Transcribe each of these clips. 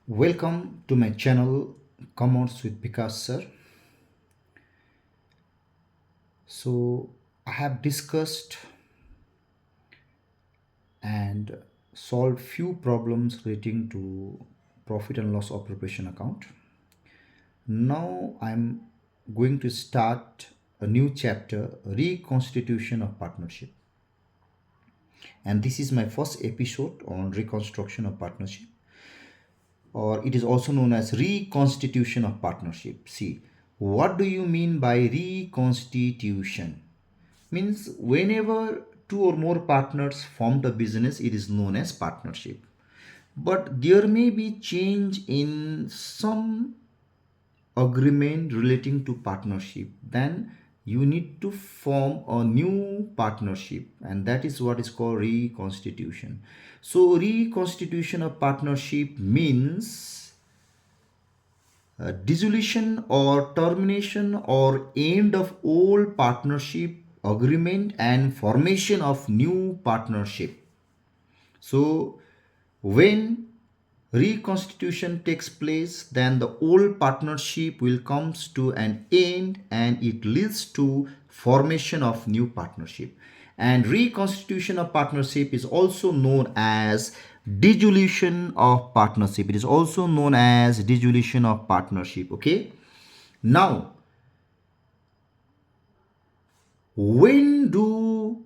Welcome to my channel Commerce with Vikas sir. So I have discussed and solved few problems relating to profit and loss of preparation account. Now I'm going to start a new chapter, Reconstitution of Partnership. And this is my first episode on reconstruction of partnership, or it is also known as reconstitution of partnership. See, what do you mean by reconstitution? Means whenever two or more partners formed a business, it is known as partnership. But there may be change in some agreement relating to partnership, then you need to form a new partnership, and that is what is called reconstitution. So reconstitution of partnership means dissolution or termination or end of old partnership agreement and formation of new partnership. So when reconstitution takes place, then the old partnership will comes to an end and it leads to formation of new partnership. And reconstitution of partnership is also known as dissolution of partnership. It is also known as dissolution of partnership. Okay. Now, when do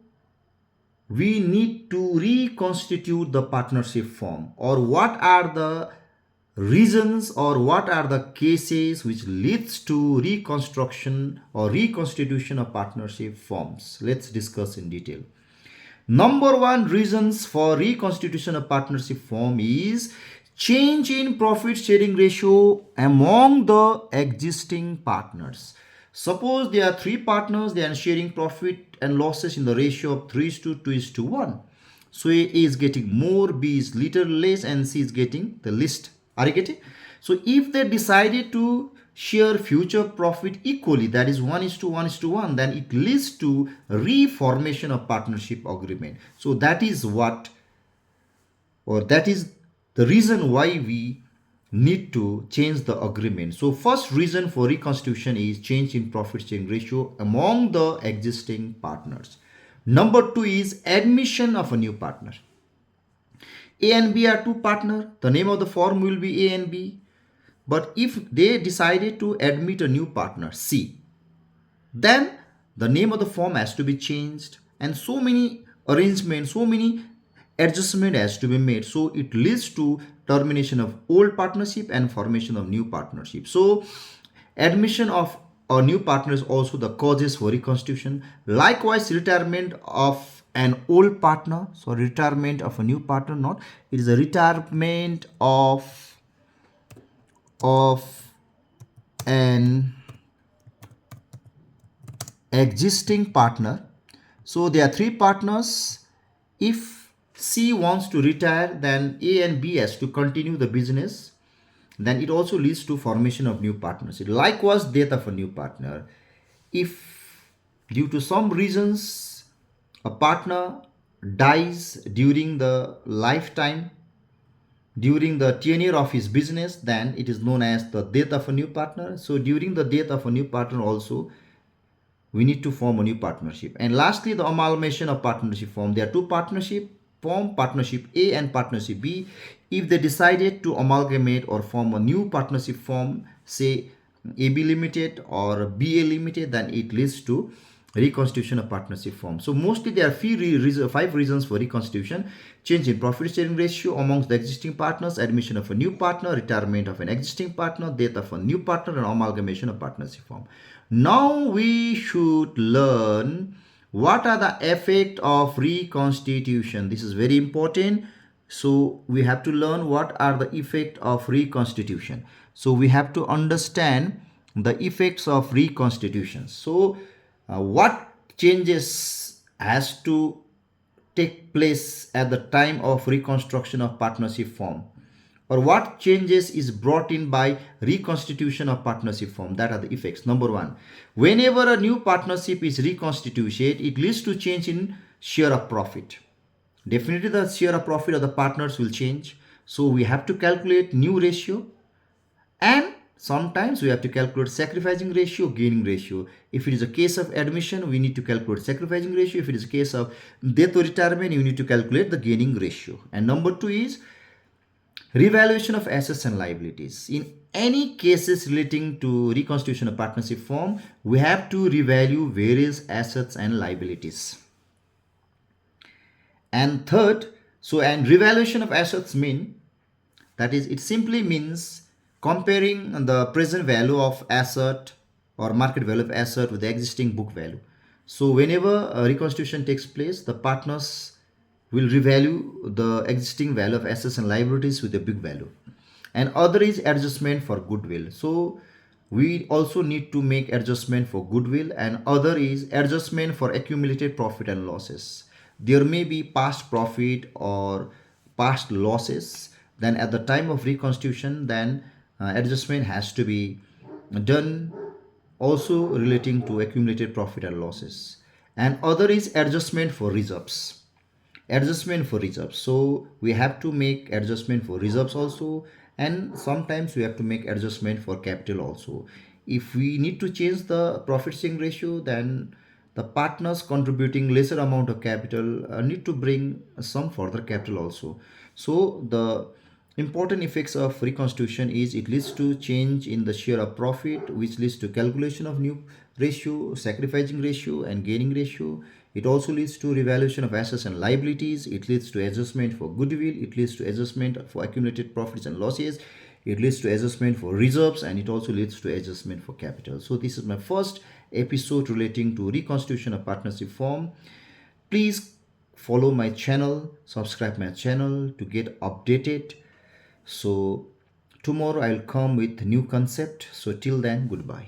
we need to reconstitute the partnership form, or what are the reasons or what are the cases which leads to reconstruction or reconstitution of partnership forms? Let's discuss in detail. Number one reasons for reconstitution of partnership form is change in profit sharing ratio among the existing partners. Suppose there are three partners, they are sharing profit and losses in the ratio of 3:2:1. So A is getting more, B is little less, and C is getting the least. Are you getting? So if they decided to share future profit equally, that is 1:1:1, then it leads to reformation of partnership agreement. So that is what, or that is the reason why we need to change the agreement. So first reason for reconstitution is change in profit sharing ratio among the existing partners. Number two is admission of a new partner. A and B are two partners. The name of the firm will be A and B. But if they decided to admit a new partner, C, then the name of the firm has to be changed, and so many arrangements, so many adjustment has to be made. So it leads to termination of old partnership and formation of new partnership. So admission of a new partner is also the causes for reconstitution. Likewise, retirement of an old partner. So retirement of a new partner, not, it is a retirement of an existing partner. So there are three partners. If C wants to retire, then A and B has to continue the business. Then it also leads to formation of new partnership. Likewise, death of a new partner. If due to some reasons a partner dies during the lifetime, during the tenure of his business, then it is known as the death of a new partner. So during the death of a new partner also, we need to form a new partnership. And lastly, the amalgamation of partnership form. There are two partnership form, partnership A and partnership B. If they decided to amalgamate or form a new partnership form, say AB Limited or BA Limited, then it leads to reconstitution of partnership form. So mostly there are five reasons for reconstitution: change in profit sharing ratio amongst the existing partners, admission of a new partner, retirement of an existing partner, death of a new partner, and amalgamation of partnership form. Now we should learn what are the effect of reconstitution. This is very important. So we have to learn what are the effect of reconstitution. So we have to understand the effects of reconstitution. So what changes has to take place at the time of reconstruction of partnership form, or what changes is brought in by reconstitution of partnership form? That are the effects. Number one, whenever a new partnership is reconstituted, it leads to change in share of profit. Definitely the share of profit of the partners will change. So we have to calculate new ratio, and sometimes we have to calculate sacrificing ratio, gaining ratio. If it is a case of admission, we need to calculate sacrificing ratio. If it is a case of death or retirement, you need to calculate the gaining ratio. And number two is revaluation of assets and liabilities. In any cases relating to reconstitution of partnership form, we have to revalue various assets and liabilities. And third, and revaluation of assets mean, that is, it simply means comparing the present value of asset or market value of asset with the existing book value. So whenever a reconstitution takes place, the partners will revalue the existing value of assets and liabilities with a big value. And other is adjustment for goodwill. So we also need to make adjustment for goodwill, and other is adjustment for accumulated profit and losses. There may be past profit or past losses, then at the time of reconstitution, then adjustment has to be done, also relating to accumulated profit and losses. And other is adjustment for reserves. Adjustment for reserves, so we have to make adjustment for reserves also, and sometimes we have to make adjustment for capital also. If we need to change the profit sharing ratio, then the partners contributing lesser amount of capital need to bring some further capital also. So the important effects of reconstitution is it leads to change in the share of profit, which leads to calculation of new ratio, sacrificing ratio and gaining ratio. It also leads to revaluation of assets and liabilities. It leads to adjustment for goodwill. It leads to adjustment for accumulated profits and losses. It leads to adjustment for reserves, and it also leads to adjustment for capital. So this is my first episode relating to reconstitution of partnership form. Please follow my channel, subscribe my channel to get updated. So tomorrow I'll come with new concept. So till then, goodbye.